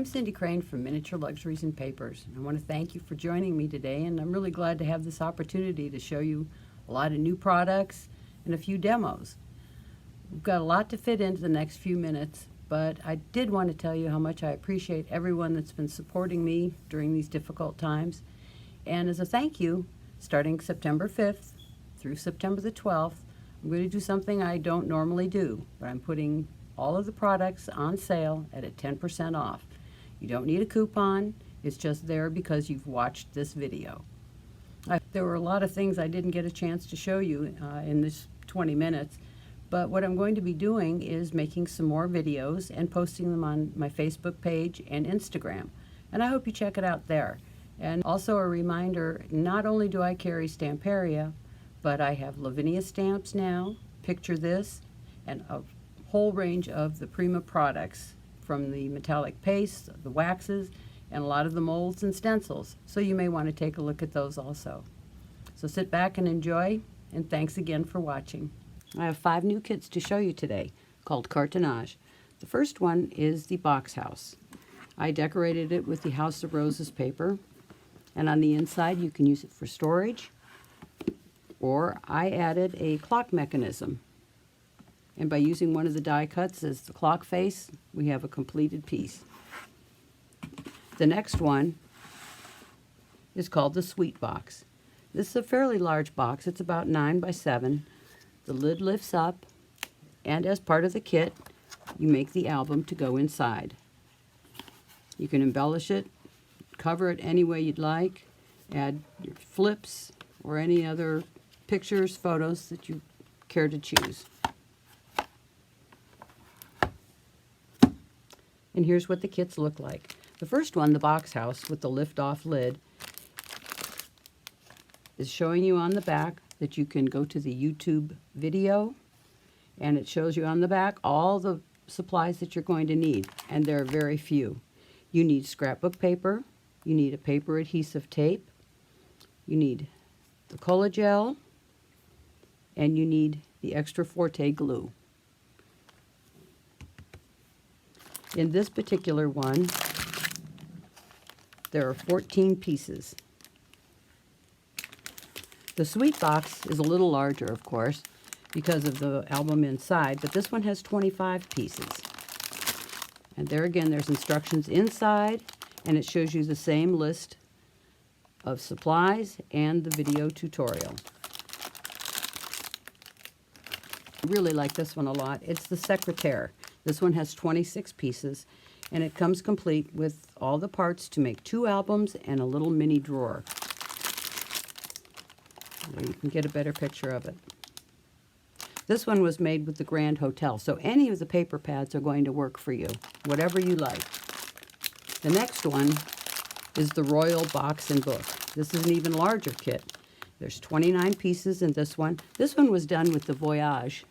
Cindy Crane from Miniature Luxuries and Papers. I want to thank you for joining me today, and I'm really glad to have this opportunity to show you a lot of new products and a few demos. We've got a lot to fit into the next few minutes, but I did want to tell you how much I appreciate everyone that's been supporting me during these difficult times. And as a thank you, starting September 5th through September the 12th, I'm going to do something I don't normally do, but I'm putting all of the products on sale at a 10% off. You don't need a coupon, it's just there because you've watched this video. There were a lot of things I didn't get a chance to show you in this 20 minutes, but what I'm going to be doing is making some more videos and posting them on my Facebook page and Instagram. And I hope you check it out there. And also a reminder, not only do I carry Stamperia, but I have Lavinia stamps now, picture this, and a whole range of the Prima products, from the metallic paste, the waxes, and a lot of the molds and stencils. So you may want to take a look at those also. So sit back and enjoy, and thanks again for watching. I have 5 new kits to show you today called Cartonage. The first one is the box house. I decorated it with the House of Roses paper, and on the inside you can use it for storage, or I added a clock mechanism. And by using one of the die cuts as the clock face, we have a completed piece. The next one is called the Sweet Box. This is a fairly large box. It's about 9 by 7. The lid lifts up, and as part of the kit, you make the album to go inside. You can embellish it, cover it any way you'd like, add your flips or any other pictures, photos that you care to choose. And here's what the kits look like. The first one, the box house with the lift-off lid, is showing you on the back that you can go to the YouTube video, and it shows you on the back all the supplies that you're going to need, and there are very few. You need scrapbook paper, you need a paper adhesive tape, you need the Cola Gel, and you need the Extra Forte glue. In this particular one, there are 14 pieces. The Sweet Box is a little larger, of course, because of the album inside, but this one has 25 pieces. And there again, there's instructions inside, and it shows you the same list of supplies and the video tutorial. I really like this one a lot. It's the Secretaire. This one has 26 pieces, and it comes complete with all the parts to make 2 albums and a little mini drawer. There you can get a better picture of it. This one was made with the Grand Hotel, so any of the paper pads are going to work for you, whatever you like. The next one is the Royal Box and Book. This is an even larger kit. There's 29 pieces in this one. This one was done with the Voyage.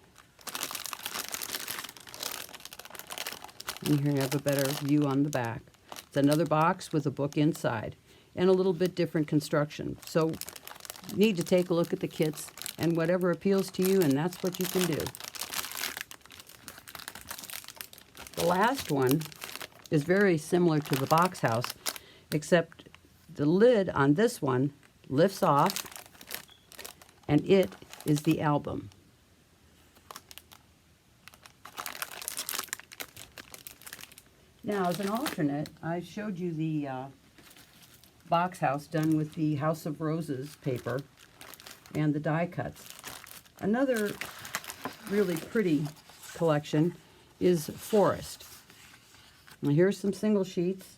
And here you have a better view on the back. It's another box with a book inside and a little bit different construction. So you need to take a look at the kits and whatever appeals to you, and that's what you can do. The last one is very similar to the box house, except the lid on this one lifts off, and it is the album. Now, as an alternate, I showed you the box house done with the House of Roses paper and the die cuts. Another really pretty collection is Forest. Now, here's some single sheets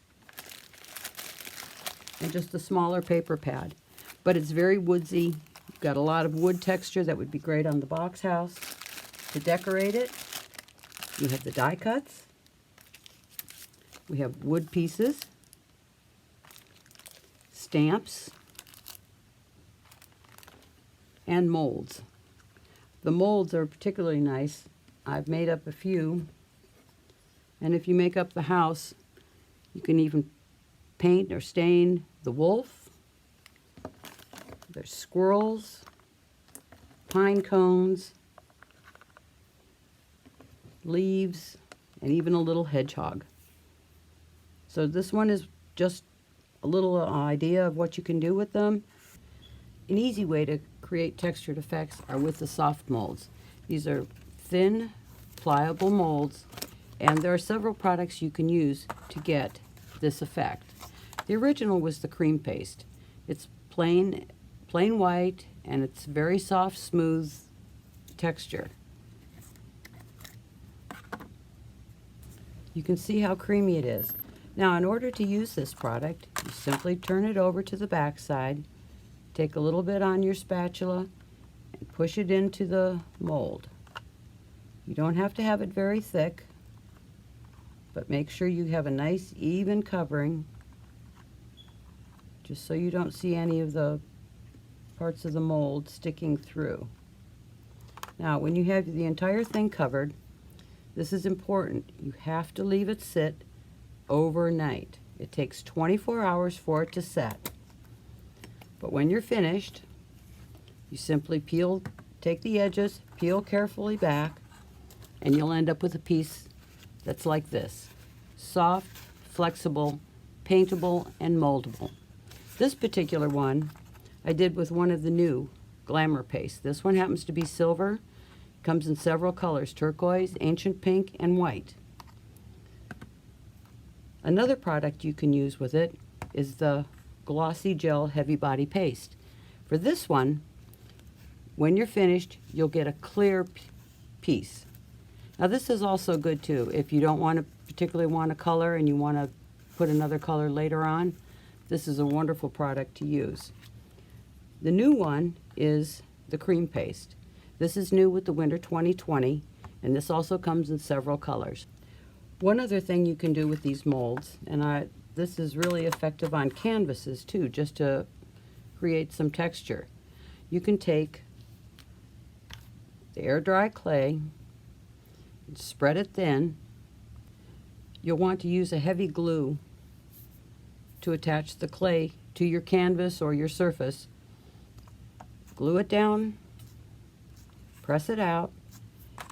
and just a smaller paper pad, but it's very woodsy. You've got a lot of wood texture that would be great on the box house. To decorate it, you have the die cuts. We have wood pieces, stamps, and molds. The molds are particularly nice. I've made up a few, and if you make up the house, you can even paint or stain the wolf. There's squirrels, pine cones, leaves, and even a little hedgehog. So this one is just a little idea of what you can do with them. An easy way to create textured effects are with the soft molds. These are thin, pliable molds, and there are several products you can use to get this effect. The original was the cream paste. It's plain white, and it's very soft, smooth texture. You can see how creamy it is. Now, in order to use this product, you simply turn it over to the back side, take a little bit on your spatula, and push it into the mold. You don't have to have it very thick, but make sure you have a nice even covering, just so you don't see any of the parts of the mold sticking through. Now, when you have the entire thing covered, this is important. You have to leave it sit overnight. It takes 24 hours for it to set. But when you're finished, you simply take the edges, peel carefully back, and you'll end up with a piece that's like this. Soft, flexible, paintable, and moldable. This particular one I did with one of the new Glamour paste. This one happens to be silver. Comes in several colors: turquoise, ancient pink, and white. Another product you can use with it is the Glossy Gel Heavy Body Paste. For this one, when you're finished, you'll get a clear piece. Now this is also good too. If you don't particularly want a color and you want to put another color later on, this is a wonderful product to use. The new one is the cream paste. This is new with the Winter 2020, and this also comes in several colors. One other thing you can do with these molds, and this is really effective on canvases too, just to create some texture. You can take the air dry clay and spread it thin. You'll want to use a heavy glue to attach the clay to your canvas or your surface. Glue it down, press it out,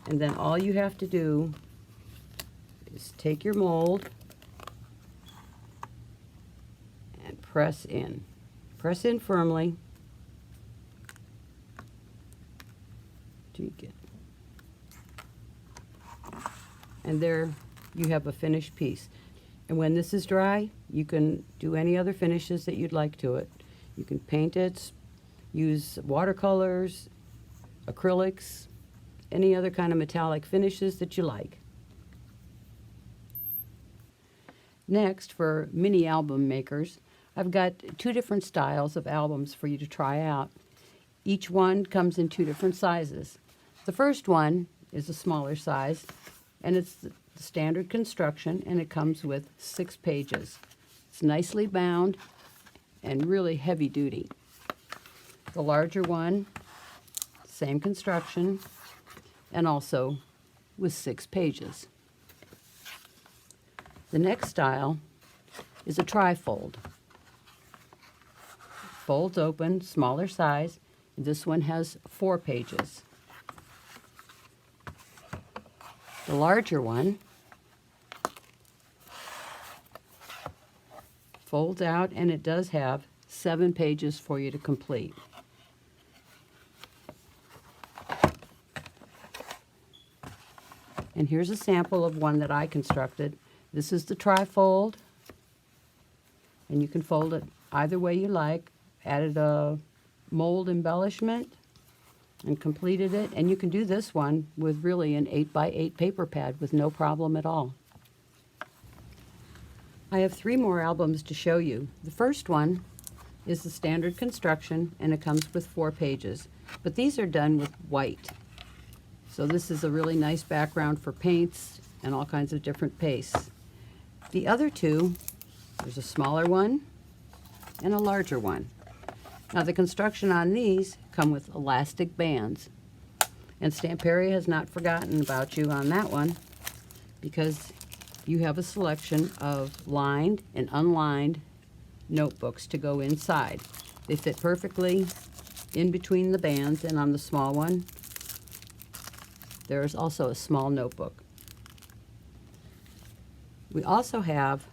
and then all you have to do is take your mold and press in. Press in firmly till you get, and there you have a finished piece. And when this is dry, you can do any other finishes that you'd like to it. You can paint it, use watercolors, acrylics, any other kind of metallic finishes that you like. Next, for mini album makers, I've got two different styles of albums for you to try out. Each one comes in two different sizes. The first one is a smaller size, and it's the standard construction, and it comes with 6 pages. It's nicely bound and really heavy duty. The larger one, same construction, and also with 6 pages. The next style is a trifold. Folds open, smaller size. This one has 4 pages. The larger one folds out, and it does have 7 pages for you to complete. And here's a sample of one that I constructed. This is the trifold, and you can fold it either way you like. Added a mold embellishment and completed it, and you can do this one with really an 8x8 paper pad with no problem at all. I have 3 more albums to show you. The first one is the standard construction, and it comes with 4 pages, but these are done with white. So this is a really nice background for paints and all kinds of different pastes. The other 2, there's a smaller one and a larger one. Now the construction on these come with elastic bands, and Stamperia has not forgotten about you on that one, because you have a selection of lined and unlined notebooks to go inside. They fit perfectly in between the bands, and on the small one there is also a small notebook. We also have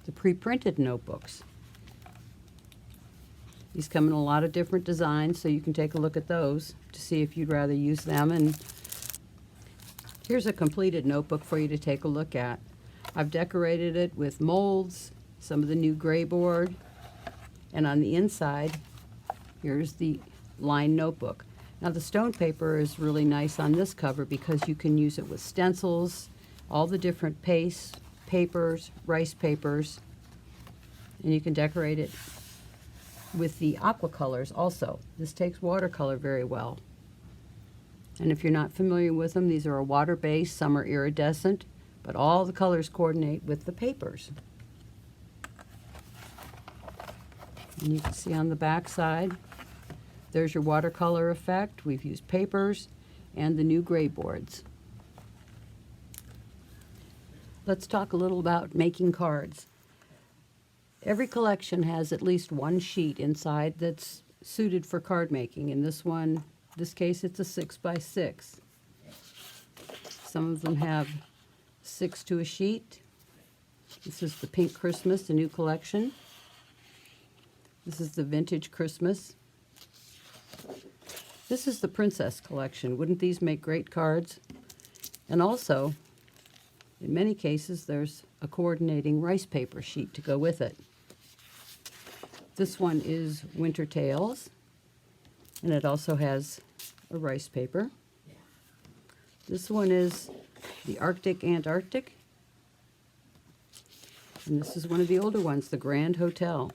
the pre-printed notebooks. These come in a lot of different designs, so you can take a look at those to see if you'd rather use them. And here's a completed notebook for you to take a look at. I've decorated it with molds, some of the new gray board, and on the inside, here's the lined notebook. Now the stone paper is really nice on this cover because you can use it with stencils, all the different pastes, papers, rice papers, and you can decorate it with the aqua colors also. This takes watercolor very well. And if you're not familiar with them, these are a water-based, some are iridescent, but all the colors coordinate with the papers. And you can see on the back side, there's your watercolor effect. We've used papers and the new gray boards. Let's talk a little about making cards. Every collection has at least one sheet inside that's suited for card making. In this case, it's a 6x6. Some of them have 6 to a sheet. This is the Pink Christmas, the new collection. This is the Vintage Christmas. This is the Princess collection. Wouldn't these make great cards? And also, in many cases, there's a coordinating rice paper sheet to go with it. This one is Winter Tales, and it also has a rice paper. This one is the Arctic Antarctic, and this is one of the older ones, the Grand Hotel.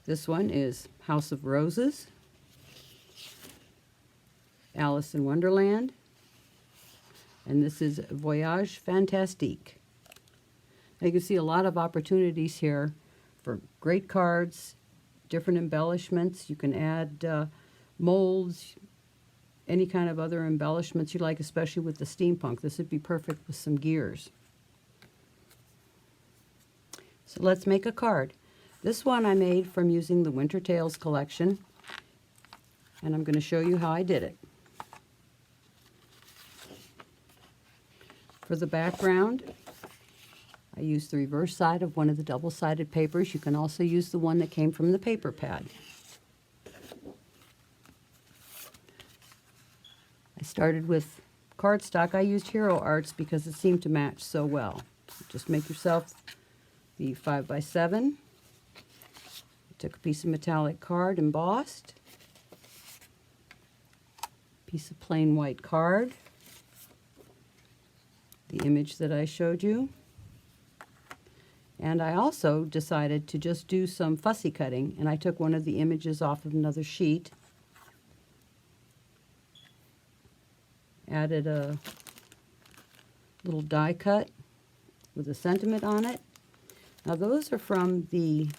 This one is House of Roses, Alice in Wonderland, and this is Voyage Fantastique. Now you can see a lot of opportunities here for great cards, different embellishments. You can add molds, any kind of other embellishments you like, especially with the steampunk. This would be perfect with some gears. So let's make a card. This one I made from using the Winter Tales collection, and I'm going to show you how I did it. For the background, I used the reverse side of one of the double-sided papers. You can also use the one that came from the paper pad. I started with cardstock. I used Hero Arts because it seemed to match so well. Just make yourself the 5x7. Took a piece of metallic card embossed, piece of plain white card, the image that I showed you, and I also decided to just do some fussy cutting, and I took one of the images off of another sheet, added a little die cut with a sentiment on it. Now those are from the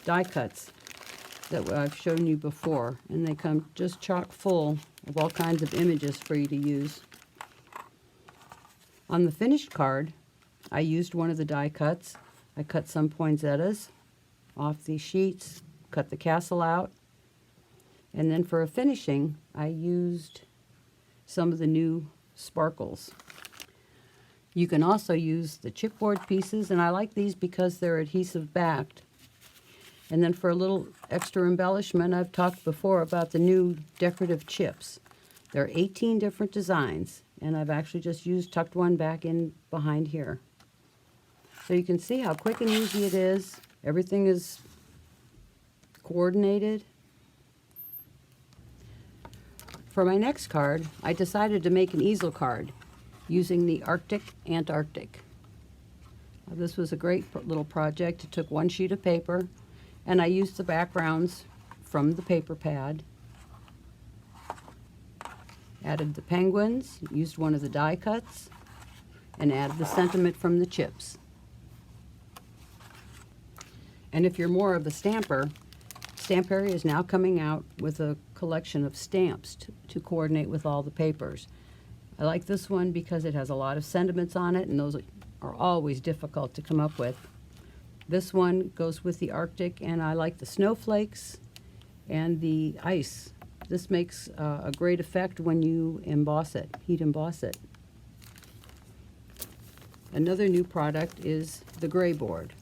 die cuts that I've shown you before, and they come just chock full of all kinds of images for you to use. On the finished card, I used one of the die cuts. I cut some poinsettias off these sheets, cut the castle out, and then for a finishing, I used some of the new sparkles. You can also use the chipboard pieces, and I like these because they're adhesive backed. And then for a little extra embellishment, I've talked before about the new decorative chips. There are 18 different designs, and I've actually just tucked one back in behind here. So you can see how quick and easy it is. Everything is coordinated. For my next card, I decided to make an easel card using the Arctic Antarctic. This was a great little project. It took one sheet of paper, and I used the backgrounds from the paper pad. Added the penguins, used one of the die cuts, and added the sentiment from the chips. And if you're more of a stamper, Stamperia is now coming out with a collection of stamps to coordinate with all the papers. I like this one because it has a lot of sentiments on it, and those are always difficult to come up with. This one goes with the Arctic, and I like the snowflakes and the ice. This makes a great effect when you emboss it, heat emboss it. Another new product is the gray board.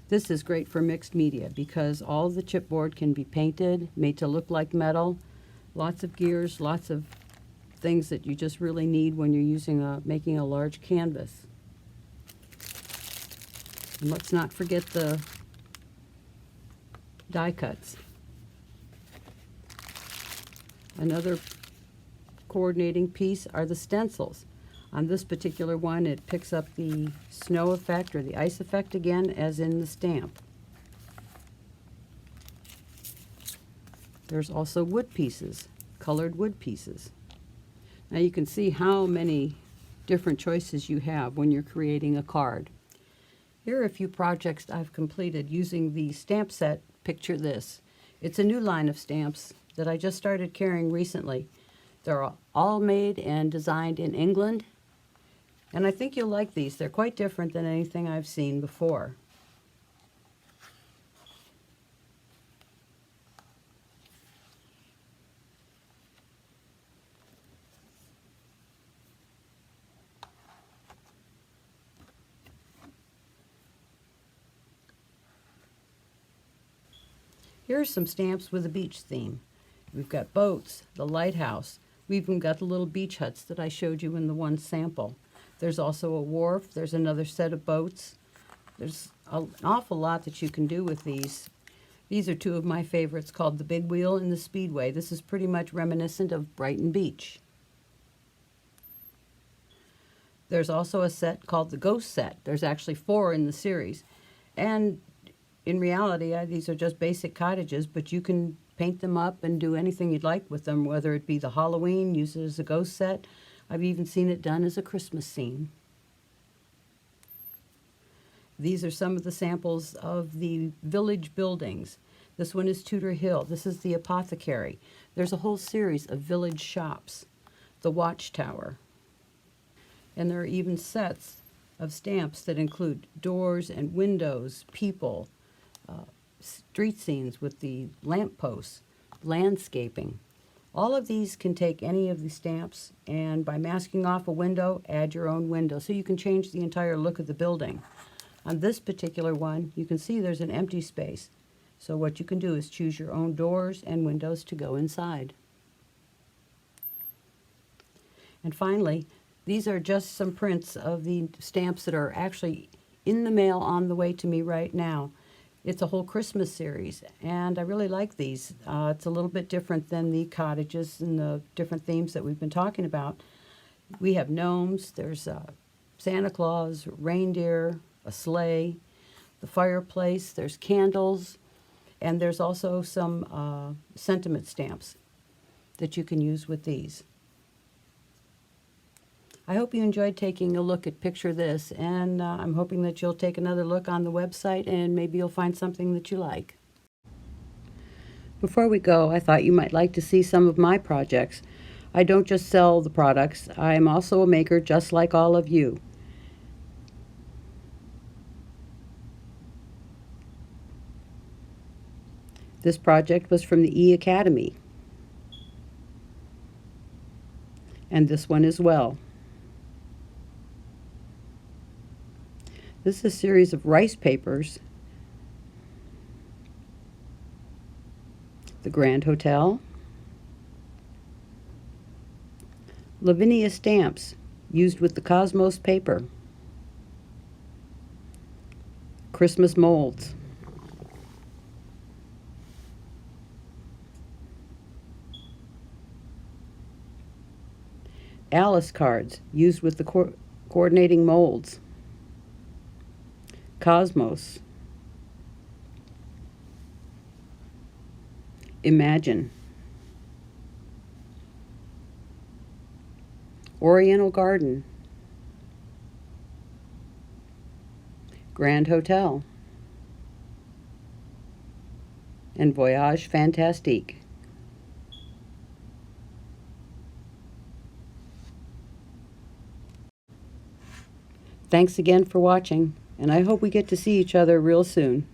This is great for mixed media because all the chipboard can be painted, made to look like metal. Lots of gears, lots of things that you just really need when you're making a large canvas. And let's not forget the die cuts. Another coordinating piece are the stencils. On this particular one, it picks up the snow effect or the ice effect again, as in the stamp. There's also wood pieces, colored wood pieces. Now you can see how many different choices you have when you're creating a card. Here are a few projects I've completed using the stamp set Picture This. It's a new line of stamps that I just started carrying recently. They're all made and designed in England, and I think you'll like these. They're quite different than anything I've seen before. Here are some stamps with a beach theme. We've got boats, the lighthouse. We've even got the little beach huts that I showed you in the one sample. There's also a wharf. There's another set of boats. There's an awful lot that you can do with these. These are two of my favorites, called the Big Wheel and the Speedway. This is pretty much reminiscent of Brighton Beach. There's also a set called the Ghost Set. There's actually 4 in the series. And in reality, these are just basic cottages, but you can paint them up and do anything you'd like with them, whether it be the Halloween, use it as a ghost set. I've even seen it done as a Christmas scene. These are some of the samples of the village buildings. This one is Tudor Hill. This is the Apothecary. There's a whole series of village shops. The Watchtower. And there are even sets of stamps that include doors and windows, people, street scenes with the lampposts, landscaping. All of these can take any of the stamps, and by masking off a window, add your own window, so you can change the entire look of the building. On this particular one, you can see there's an empty space. So what you can do is choose your own doors and windows to go inside. And finally, these are just some prints of the stamps that are actually in the mail on the way to me right now. It's a whole Christmas series, and I really like these. It's a little bit different than the cottages and the different themes that we've been talking about. We have gnomes, there's Santa Claus, reindeer, a sleigh, the fireplace, there's candles, and there's also some sentiment stamps that you can use with these. I hope you enjoyed taking a look at Picture This, and I'm hoping that you'll take another look on the website and maybe you'll find something that you like. Before we go, I thought you might like to see some of my projects. I don't just sell the products, I am also a maker just like all of you. This project was from the E-Academy, and this one as well. This is a series of rice papers. The Grand Hotel. Lavinia stamps used with the Cosmos paper. Christmas molds. Alice cards used with the coordinating molds. Cosmos. Imagine. Oriental Garden. Grand Hotel. And Voyage Fantastique. Thanks again for watching, and I hope we get to see each other real soon.